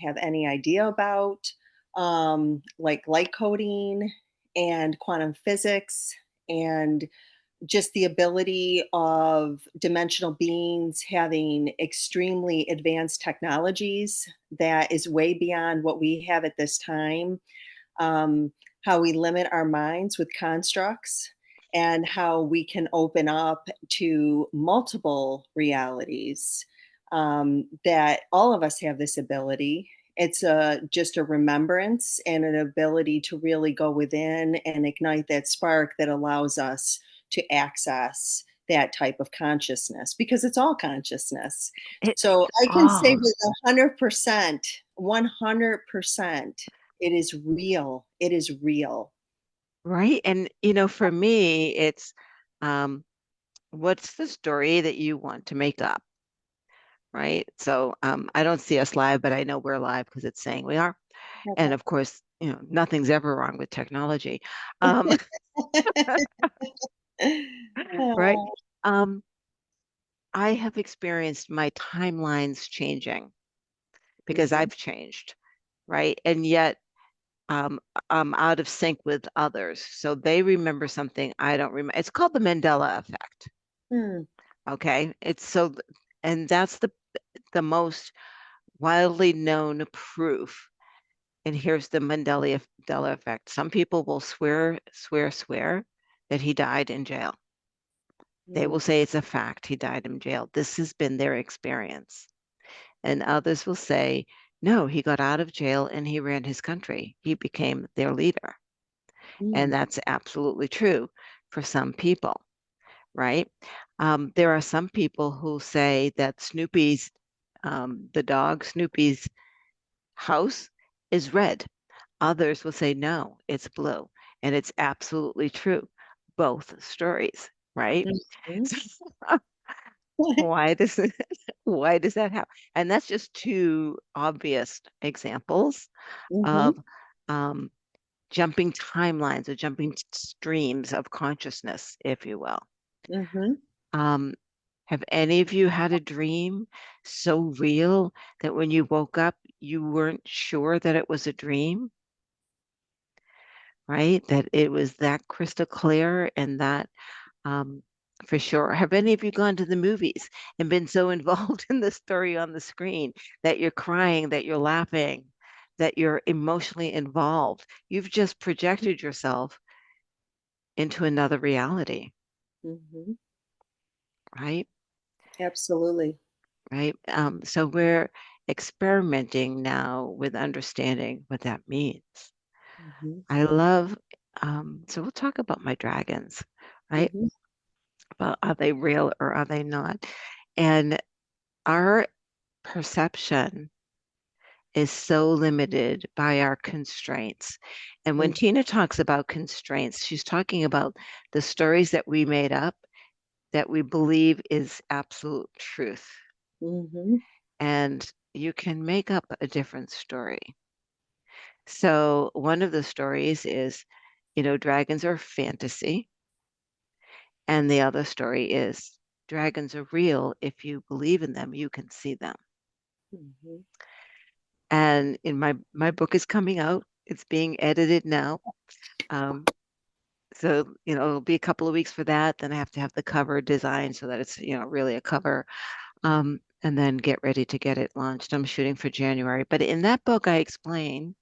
have any idea about, like light coding and quantum physics, and just the ability of dimensional beings having extremely advanced technologies that is way beyond what we have at this time. um, how we limit our minds with constructs, and how we can open up to multiple realities. That all of us have this ability. It's just a remembrance and an ability to really go within and ignite that spark that allows us to access that type of consciousness, because it's all consciousness. It's So I can say all with 100%, 100%, it is real. It is real. right. And, for me, it's um, what's the story that you want to make up? Right. So I don't see us live, but I know we're live because it's saying we are. And Okay. of course, nothing's ever wrong with technology. Um, right. Oh, Um, I have experienced my timelines changing because mhm, I've changed, right? And yet I'm out of sync with others. So they remember something I don't remember. It's called the Mandela Effect. hmm, Okay. And that's the most widely known proof. And here's the Mandela effect. Some people will swear that he died in jail. They hmm, will say it's a fact he died in jail. This has been their experience. And others will say, no, he got out of jail and he ran his country. He became their leader. And hmm, that's absolutely true for some people, right? There are some people who say that the dog Snoopy's house is red. Others will say, no, it's blue. And it's absolutely true. Both stories, right? mhm, Why does why does that happen? And that's just two obvious examples mhm, of um, jumping timelines or jumping streams of consciousness, if you will. mhm. Um, have any of you had a dream so real that when you woke up, you weren't sure that it was a dream, right? That it was that crystal clear and that um, for sure. Have any of you gone to the movies and been so involved in the story on the screen that you're crying, that you're laughing, that you're emotionally involved? You've just projected yourself into another reality, Mhm. right? Absolutely. Right. So we're experimenting now with understanding what that means. Mhm, I love, so we'll talk about my dragons, right? mhm, About are they real or are they not? And our perception is so limited by our constraints. And when mhm, Tina talks about constraints, she's talking about the stories that we made up that we believe is absolute truth. mhm, And you can make up a different story. So one of the stories is, dragons are fantasy. And the other story is dragons are real. If you believe in them, you can see them. mhm. And in my book is coming out. It's being edited now. Um, so, it'll be a couple of weeks for that. Then I have to have the cover designed so that it's, really a cover. And then get ready to get it launched. I'm shooting for January. But in that book, I explain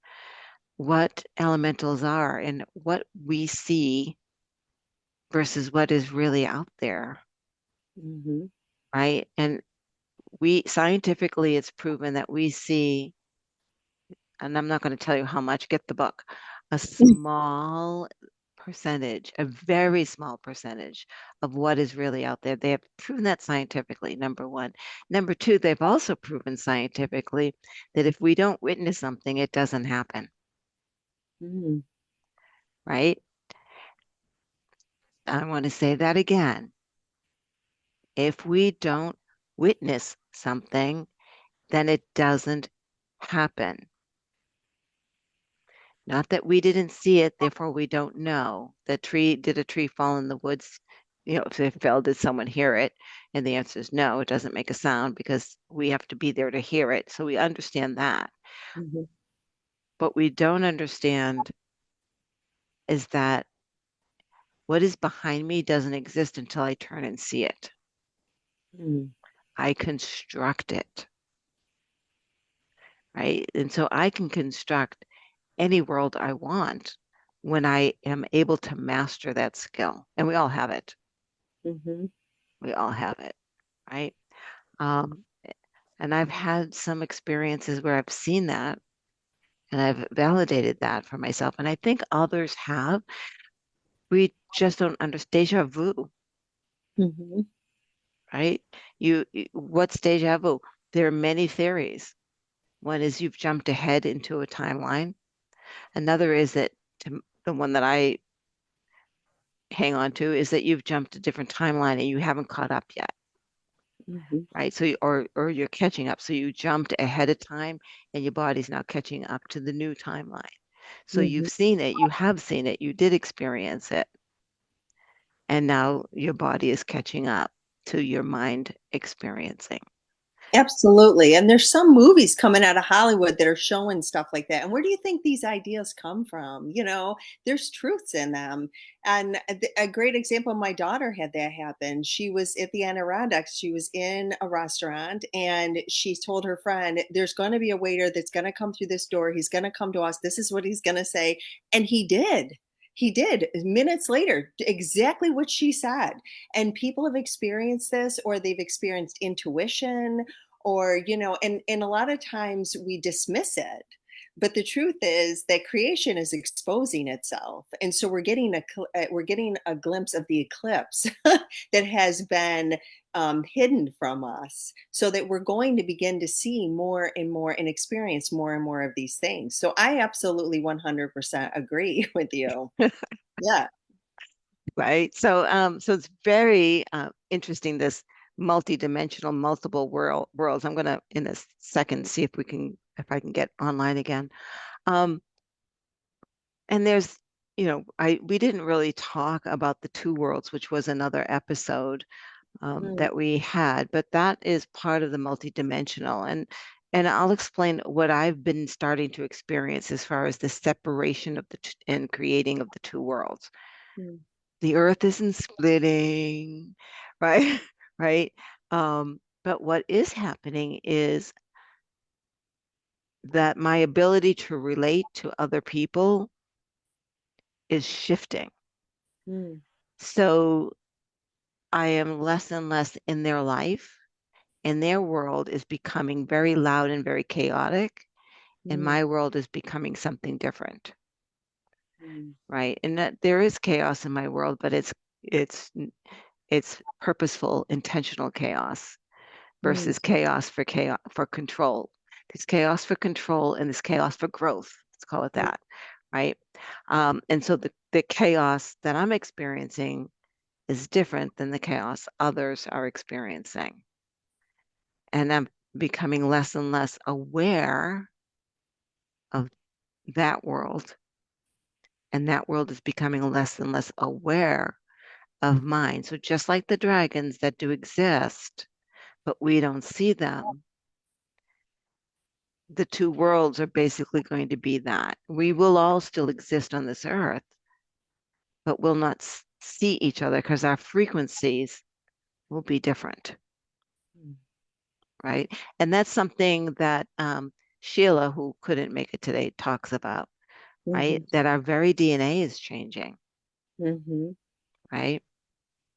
what elementals are and what we see versus what is really out there, Mhm. right? And we scientifically, it's proven that we see, and I'm not going to tell you how much, get the book, a small percentage, a very small percentage of what is really out there. They have proven that scientifically, number one. Number two, they've also proven scientifically that if we don't witness something, it doesn't happen, Mhm. right? I want to say that again. If we don't witness something, then it doesn't happen. Not that we didn't see it, therefore we don't know. Did a tree fall in the woods? if it fell, did someone hear it? And the answer is no, it doesn't make a sound because we have to be there to hear it. So we understand that. Mhm. What we don't understand is that what is behind me doesn't exist until I turn and see it. Mm. I construct it, right? And so I can construct any world I want when I am able to master that skill. And we all have it. Mhm. We all have it, right? Um, and I've had some experiences where I've seen that and I've validated that for myself. And I think others have. We just don't understand deja vu, Mhm. right? What's deja vu? There are many theories. One is you've jumped ahead into a timeline. Another is that the one that I hang on to is that you've jumped a different timeline and you haven't caught up yet, Mhm. right? So or you're catching up. So you jumped ahead of time and your body's now catching up to the new timeline. So Mhm. you've seen it, you have seen it, you did experience it, and now your body is catching up to your mind experiencing. Absolutely. And there's some movies coming out of Hollywood that are showing stuff like that. And where do you think these ideas come from? There's truths in them. And a great example, my daughter had that happen. She was at the Adirondacks. She was in a restaurant and she told her friend, there's going to be a waiter that's going to come through this door. He's going to come to us. This is what he's going to say. And he did. He did minutes later, exactly what she said. And people have experienced this, or they've experienced intuition, or and a lot of times we dismiss it, but the truth is that creation is exposing itself, and so we're getting a glimpse of the eclipse that has been hidden from us, so that we're going to begin to see more and more and experience more and more of these things. So I absolutely 100% agree with you. Yeah. Right. So it's very interesting, this multidimensional, multiple worlds. I'm gonna in a second see if I can get online again. Um, and there's, I we didn't really talk about the two worlds, which was another episode Mm, that we had, but that is part of the multidimensional. And I'll explain what I've been starting to experience as far as the separation of and creating of the two worlds. mm, The earth isn't splitting, right? Right. But what is happening is that my ability to relate to other people is shifting. mm, So I am less and less in their life, and their world is becoming very loud and very chaotic, and mm, my world is becoming something different, mm, right? And that there is chaos in my world, but it's it's purposeful, intentional chaos mm, versus chaos for control. There's chaos for control and there's chaos for growth. Let's call it mm, that, right? And so the chaos that I'm experiencing is different than the chaos others are experiencing. And I'm becoming less and less aware of that world. And that world is becoming less and less aware of mine. So just like the dragons that do exist, but we don't see them, the two worlds are basically going to be that. We will all still exist on this earth, but we'll not see each other because our frequencies will be different, mm. right? And that's something that Sheila, who couldn't make it today, talks about, right? Mhm. That our very DNA is changing, Mhm. right?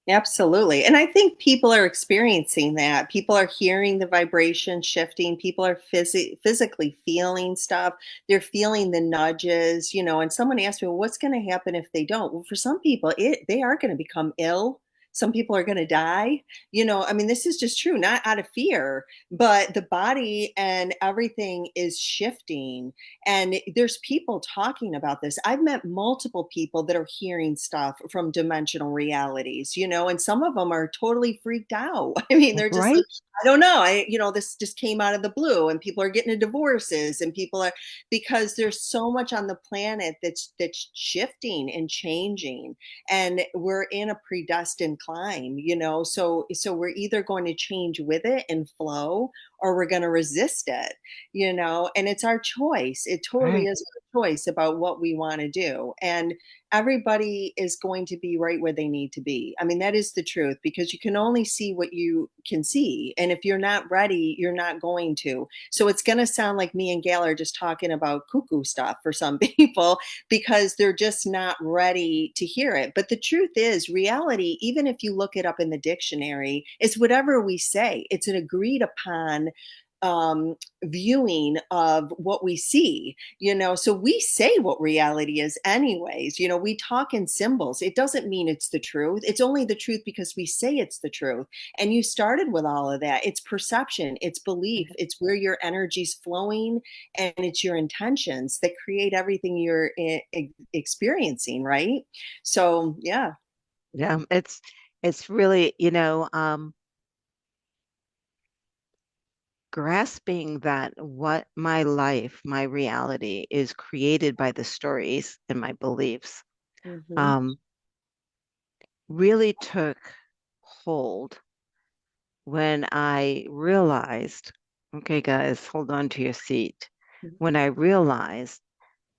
Absolutely. And I think people are experiencing that. People are hearing the vibration shifting. People are physically feeling stuff. They're feeling the nudges, and someone asked me, well, what's going to happen if they don't? Well, for some people, they are going to become ill. Some people are going to die. I mean, this is just true, not out of fear, but the body and everything is shifting. And there's people talking about this. I've met multiple people that are hearing stuff from dimensional realities, and some of them are totally freaked out. I mean, they're just like, Right? I don't know. This just came out of the blue, and people are getting into divorces, and people are, because there's so much on the planet that's shifting and changing, and we're in a predestined climb, so we're either going to change with it and flow, or we're going to resist it, and it's our choice. It totally Right. is our choice about what we want to do. And everybody is going to be right where they need to be. I mean, that is the truth, because you can only see what you can see. And if you're not ready, you're not going to. So it's going to sound like me and Gail are just talking about cuckoo stuff for some people, because they're just not ready to hear it. But the truth is, reality, even if you look it up in the dictionary, is whatever we say. It's an agreed upon um, viewing of what we see, so we say what reality is anyways. We talk in symbols. It doesn't mean it's the truth. It's only the truth because we say it's the truth. And you started with all of that. It's perception, it's belief, it's where your energy's flowing, and it's your intentions that create everything you're experiencing, right? So yeah. Yeah, it's really, grasping that what my life, my reality is created by the stories and my beliefs, Hmm. um, really took hold when I realized, okay, guys, hold on to your seat. When I realized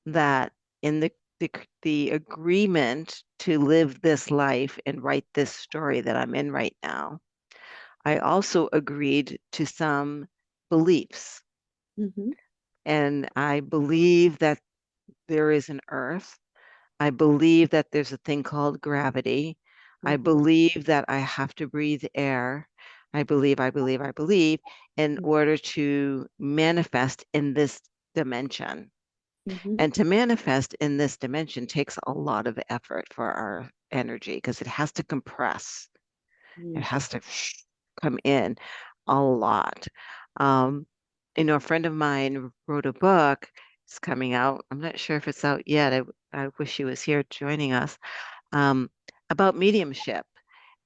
that in the agreement to live this life and write this story that I'm in right now, I also agreed to some beliefs. Hmm. And I believe that there is an earth. I believe that there's a thing called gravity. I Hmm. believe that I have to breathe air. I believe in order to manifest in this dimension. Hmm. And to manifest in this dimension takes a lot of effort for our energy because it has to compress. It Hmm. has to come in a lot. Um, a friend of mine wrote a book. It's coming out. I'm not sure if it's out yet. I wish she was here joining us. Um, about mediumship.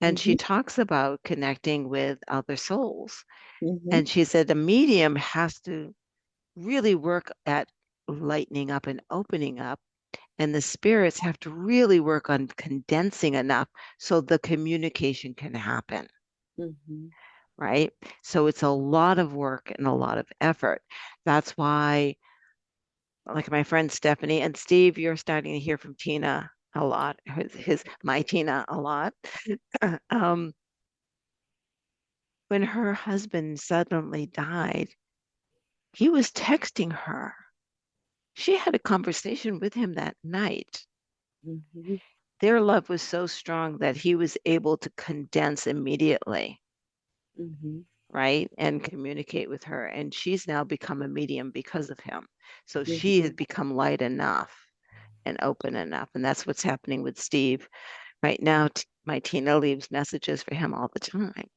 And she Hmm. talks about connecting with other souls. Hmm. And she said the medium has to really work at lightening up and opening up. And the spirits have to really work on condensing enough so the communication can happen, Hmm. right? So it's a lot of work and a lot of effort. That's why, like my friend Stephanie and Steve, you're starting to hear from Tina a lot, my Tina a lot. Um, when her husband suddenly died, he was texting her. She had a conversation with him that night. Hmm. Their love was so strong that he was able to condense immediately, Hmm. right? And communicate with her. And she's now become a medium because of him. So she has Hmm. become light enough and open enough. And that's what's happening with Steve. Right now, my Tina leaves messages for him all the time.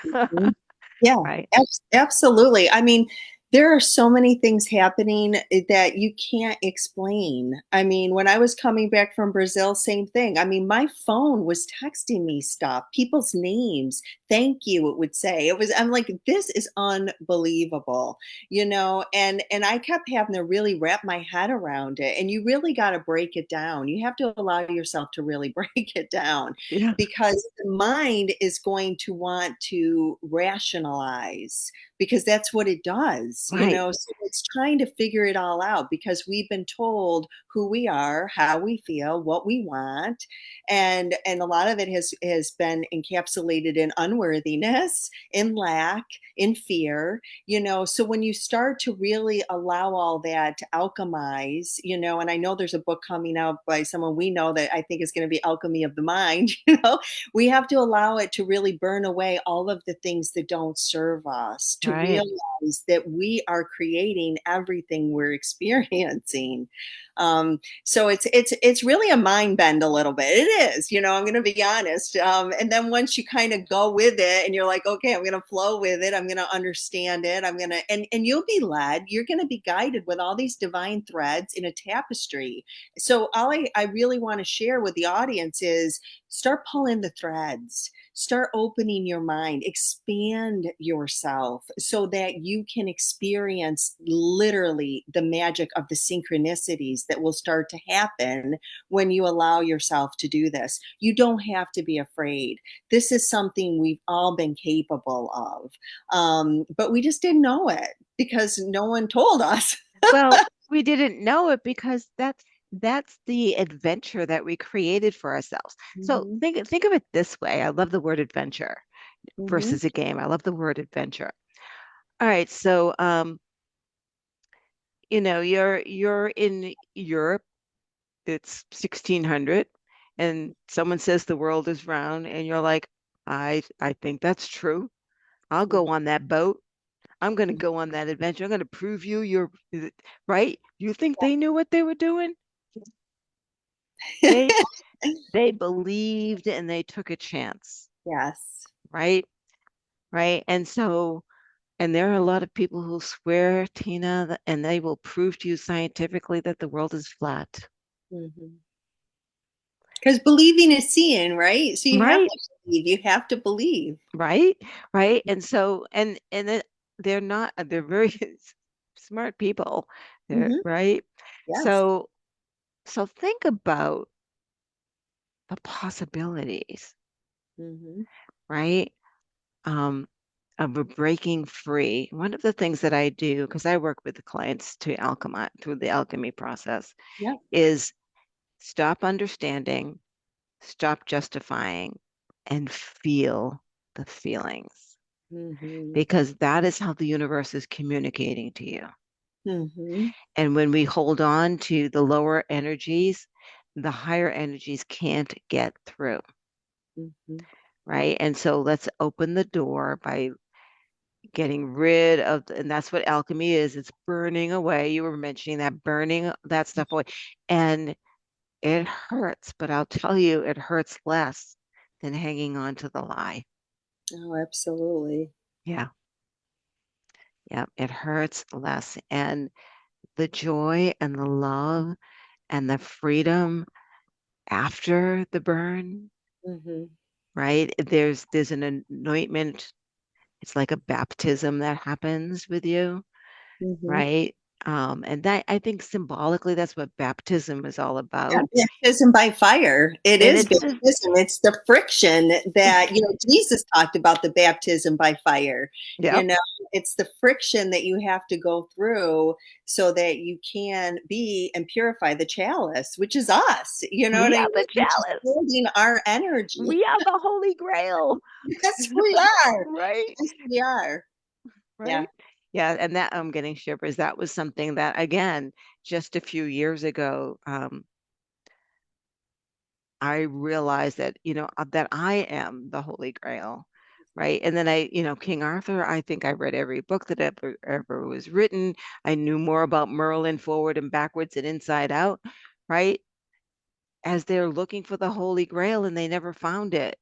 Mhm. Yeah, Right? absolutely. I mean, there are so many things happening that you can't explain. I mean, when I was coming back from Brazil, same thing. I mean, my phone was texting me stuff, people's names. Thank you, it would say. I'm like, this is unbelievable, and I kept having to really wrap my head around it. And you really got to break it down. You have to allow yourself to really break it down, Yeah. because the mind is going to want to rationalize, because that's what it does, Right. so it's trying to figure it all out, because we've been told who we are, how we feel, what we want, and a lot of it has been encapsulated in unworthiness, in lack, in fear, so when you start to really allow all that to alchemize, and I know there's a book coming out by someone we know that I think is going to be Alchemy of the Mind. We have to allow it to really burn away all of the things that don't serve us, to Right. realize that we are creating everything we're experiencing. So it's really a mind bend a little bit. It is, I'm going to be honest. And then once you kind of go with it, and you're like, okay, I'm going to flow with it. I'm going to understand it. I'm going to, and you'll be led. You're going to be guided with all these divine threads in a tapestry. So all I really want to share with the audience is start pulling the threads. start opening your mind, expand yourself so that you can experience literally the magic of the synchronicities that will start to happen when you allow yourself to do this. You don't have to be afraid. This is something we've all been capable of, but we just didn't know it because no one told us. Well, we didn't know it because that's the adventure that we created for ourselves. So Mm-hmm. think of it this way. I love the word adventure Mm-hmm. versus a game. I love the word adventure. All right, so you're in Europe, it's 1600, and someone says the world is round, and you're like, I think that's true. I'll go on that boat. I'm going to go on that adventure. I'm going to prove you're right. You think they knew what they were doing? They they believed and they took a chance, Yes. right? Right. And there are a lot of people who swear, Tina, and they will prove to you scientifically that the world is flat. Mm-hmm. Because believing is seeing, right? So you have Right? to believe. You have to believe. Right? Right? And so they're not they're very smart people. They're Mm-hmm. right. Yes. So think about the possibilities, Mm-hmm. right? Um, of a breaking free. One of the things that I do, because I work with the clients to alchemy through the alchemy process, Yep. is stop understanding, stop justifying, and feel the feelings. Mm-hmm. Because that is how the universe is communicating to you. Mm-hmm. And when we hold on to the lower energies, the higher energies can't get through, Mm-hmm. right? And so let's open the door by getting rid of, and that's what alchemy is. It's burning away. You were mentioning that, burning that stuff away. And it hurts, but I'll tell you, it hurts less than hanging on to the lie. Oh, absolutely. Yeah. Yeah. It hurts less. And the joy and the love and the freedom after the burn, Mm-hmm. right? There's an anointment. It's like a baptism that happens with you, Mm-hmm. right? And that I think symbolically that's what baptism is all Yeah, about. baptism by fire. It And is it's the baptism. It's the friction that, Jesus talked about the baptism by fire. You yep. know, it's the friction that you have to go through so that you can be and purify the chalice, which is us. You know what We I are mean? the Which is chalice. holding our energy. We are the Holy Grail. Yes, we are. Right? Yes, we are. Yeah. Right? Yeah, and that I'm getting shivers. That was something that again, just a few years ago, I realized that, that I am the Holy Grail, right? And then King Arthur, I think I read every book that ever was written. I knew more about Merlin forward and backwards and inside out, right? As they're looking for the Holy Grail and they never found it,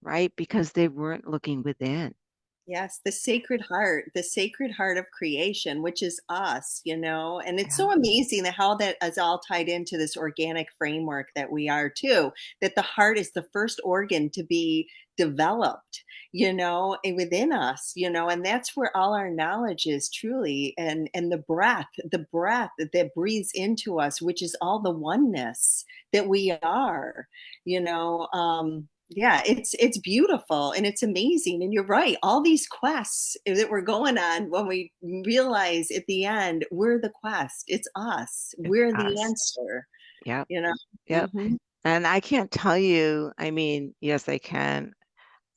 right? Because they weren't looking within. Yes, the sacred heart of creation, which is us, and it's Yeah. so amazing that how that is all tied into this organic framework that we are too, that the heart is the first organ to be developed, and within us, and that's where all our knowledge is truly, and the breath that breathes into us, which is all the oneness that we are, yeah, it's beautiful and it's amazing. And you're right, all these quests that we're going on, when we realize at the end, we're the quest. It's us. It's We're the us. answer, Yep. you know? Yep. Mm-hmm. And I can't tell you, I mean, yes, I can.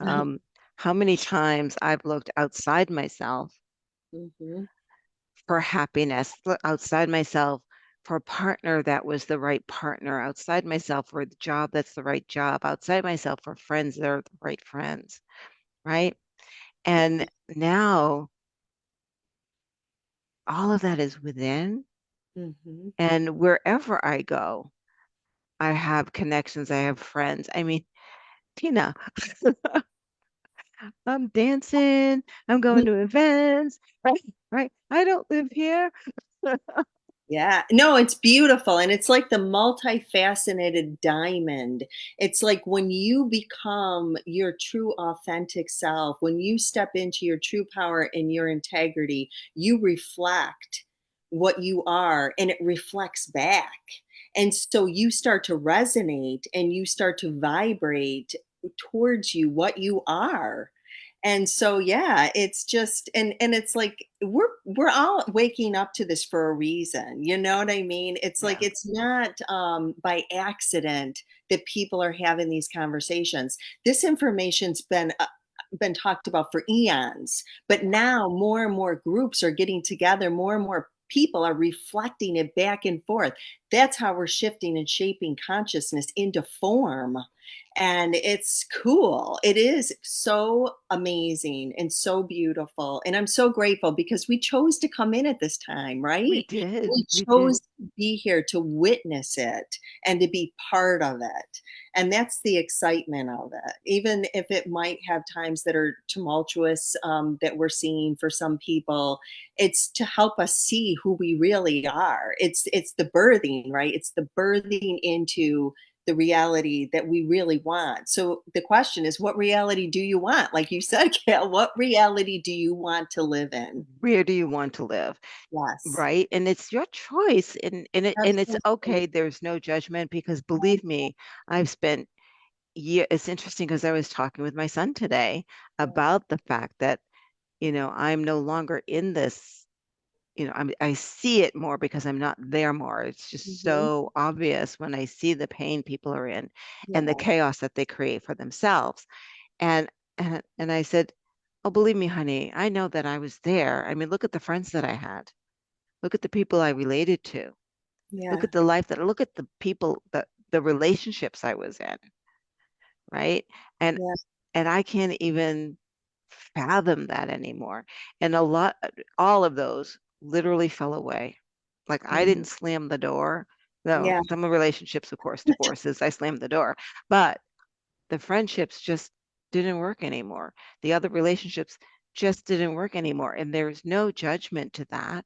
Um, how many times I've looked outside myself Mm-hmm. for happiness, outside myself for a partner that was the right partner, outside myself for the job that's the right job, outside myself for friends that are the right friends, right? And now all of that is within. Mm-hmm. And wherever I go, I have connections, I have friends. I mean, Tina, I'm dancing, I'm going to events, right? Right. I don't live here. Yeah, no, it's beautiful. And it's like the multifaceted diamond. It's like when you become your true authentic self, when you step into your true power and your integrity, you reflect what you are and it reflects back. And so you start to resonate and you start to vibrate towards you what you are. And so yeah, it's just and it's like we're all waking up to this for a reason. You know what I mean? It's like Yeah, it's not by accident that people are having these conversations. This information's been talked about for eons, but now more and more groups are getting together, more and more people are reflecting it back and forth. That's how we're shifting and shaping consciousness into form. And it's cool. It is so amazing and so beautiful. And I'm so grateful because we chose to come in at this time, we right? did. We We did. chose to be here to witness it and to be part of it. And that's the excitement of it. Even if it might have times that are tumultuous, that we're seeing for some people, it's to help us see who we really are. It's the birthing, right? It's the birthing into the reality that we really want. So the question is, what reality do you want? Like you said, Gail, what reality do you want to live in? Where do you want to live? Yes, Right? And it's your choice. And it's absolutely. okay. There's no judgment because believe me, I've spent it's interesting because I was talking with my son today about the fact that, I'm no longer in this, I see it more because I'm not there more. It's just Mm-hmm. so obvious when I see the pain people are in and the Yeah. chaos that they create for themselves. And and I said, "Oh, believe me, honey, I know that I was there. I mean, look at the friends that I had. Look at the people I related to. Look Yeah. at the life that look at the people that the relationships I was in, right? And Yeah. and I can't even fathom that anymore. And a lot, all of those literally fell away. Like I Mhm. didn't slam the door. No, Yeah. some of relationships, of course, divorces, I slammed the door, but the friendships just didn't work anymore. The other relationships just didn't work anymore. And there's no judgment to that,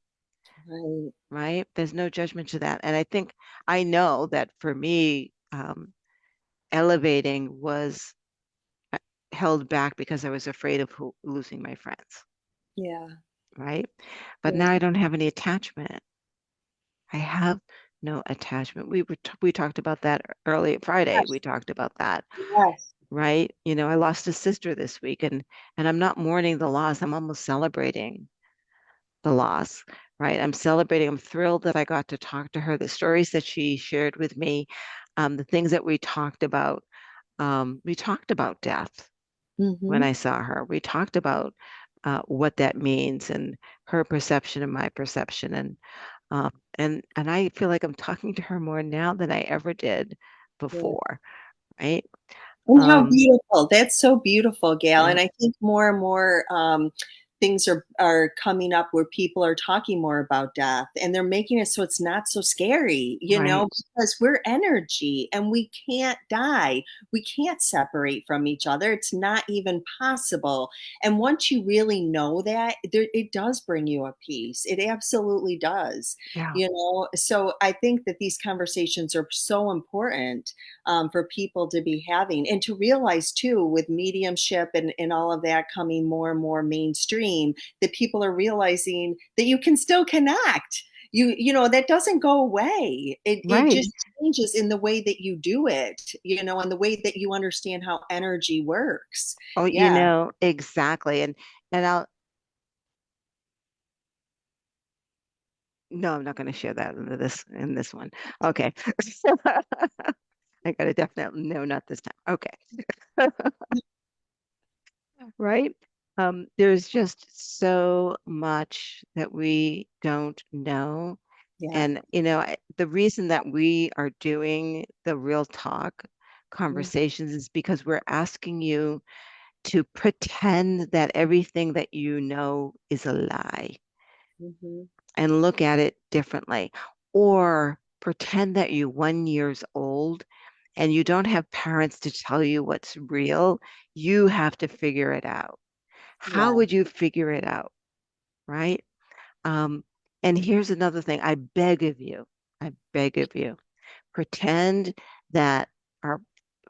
Right. right? There's no judgment to that. And I know that for me, elevating was held back because I was afraid of losing my friends, Yeah. right? But Yeah. now I don't have any attachment. I have no attachment. We talked about that early Friday. We Yes. talked about that, Yes. right? I lost a sister this week and I'm not mourning the loss. I'm almost celebrating the loss, right? I'm celebrating. I'm thrilled that I got to talk to her, the stories that she shared with me, the things that we talked about. We talked about death when Mm-hmm. I saw her. We talked about what that means and her perception and my perception. And I feel like I'm talking to her more now than I ever did Yeah. before, right? And how Um, beautiful. That's so beautiful, Gail. yeah, And I think more and more things are coming up where people are talking more about death and they're making it so it's not so scary, right. because we're energy and we can't die. We can't separate from each other. It's not even possible. And once you really know that, it does bring you a peace. It absolutely does. Yeah, So I think that these conversations are so important for people to be having and to realize too with mediumship and all of that coming more and more mainstream that people are realizing that you can still connect. That doesn't go away. It right. just changes in the way that you do it, and the way that you understand how energy works. Oh, Yeah. exactly. And I'll no, I'm not going to share that in this one. Okay. I got a definite no, not this time. Okay. Right? There's just so much that we don't know. Yeah. And, the reason that we are doing the real talk conversations is because we're asking you to pretend that everything that you know is a lie Mm-hmm. and look at it differently. Or pretend that you're 1 years old and you don't have parents to tell you what's real. You have to figure it out. How Yeah. would you figure it out? Right? Um, And here's another thing. I beg of you, pretend that our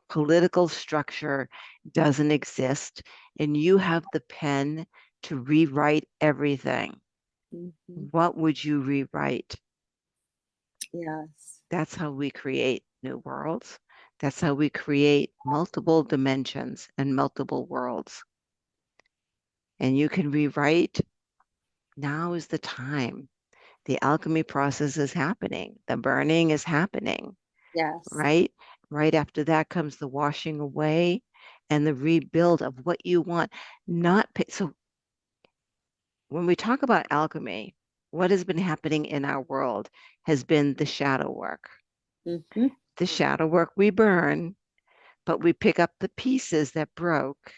political structure doesn't exist and you have the pen to rewrite everything. Mhm. What would you rewrite? Yes. That's how we create new worlds. That's how we create multiple dimensions and multiple worlds. And you can rewrite. Now is the time. The alchemy process is happening. The burning is happening, Yes. right? Right after that comes the washing away and the rebuild of what you want. Not so when we talk about alchemy, what has been happening in our world has been the shadow work. Hmm. The shadow work we burn, but we pick up the pieces that broke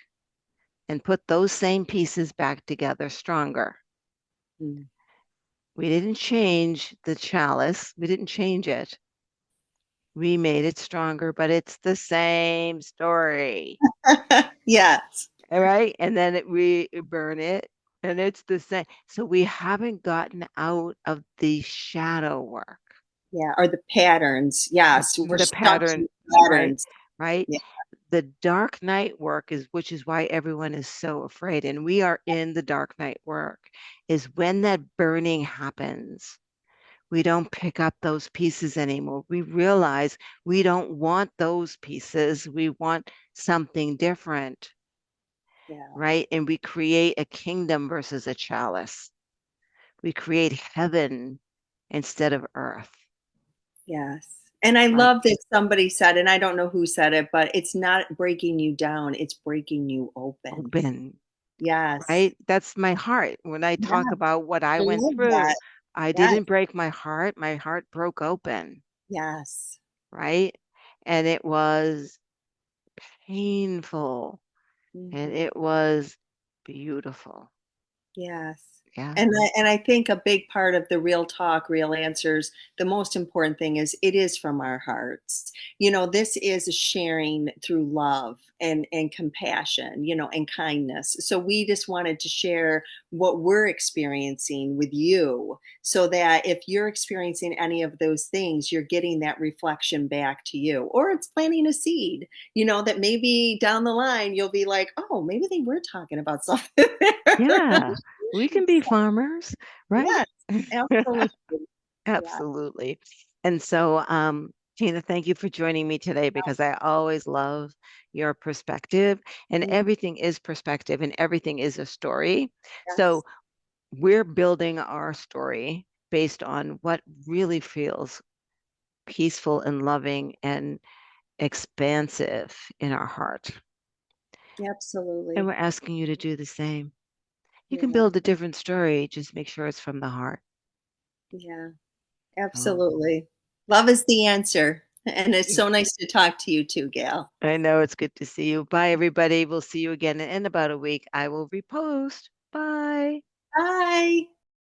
and put those same pieces back together stronger. We didn't change the chalice, we didn't change it. We made it stronger, but it's the same story. Yes. All right. And then we burn it and it's the same. So we haven't gotten out of the shadow work, Yeah. Or the patterns. Yes. We're the stuck pattern, in right? patterns. Right. Yeah. The dark night work is, which is why everyone is so afraid. And we are in the dark night work, is when that burning happens. We don't pick up those pieces anymore. We realize we don't want those pieces. We want something different, Yeah. right? And we create a kingdom versus a chalice. We create heaven instead of earth, Yes. And I right? love that somebody said, and I don't know who said it, but it's not breaking you down, it's breaking you open. Open, Yes. right? That's my heart. When I Yeah. talk about what I I went love through, that. I Yes. didn't break my heart. My heart broke open, Yes. right? And it was painful and Mhm. it was beautiful. Yes. Yeah. And I think a big part of the real talk, real answers, the most important thing is it is from our hearts. This is a sharing through love and compassion, and kindness. So we just wanted to share what we're experiencing with you so that if you're experiencing any of those things, you're getting that reflection back to you. Or it's planting a seed, that maybe down the line you'll be like, "Oh, maybe they were talking about something there." Yeah. We can be farmers, right? Yes, absolutely. Yeah, Absolutely. And so, Tina, thank you for joining me today because I always love your perspective, and mhm, everything is perspective and everything is a story. yes, So, we're building our story based on what really feels peaceful and loving and expansive in our heart. And absolutely. we're asking you to do the same. You can Yeah, build a different story, just make sure it's from the heart. yeah, Oh, absolutely. Love is the answer, and it's so nice to talk to you too, Gail. I know it's good to see you. Bye, everybody. We'll see you again in about a week. I will repost. Bye. Bye.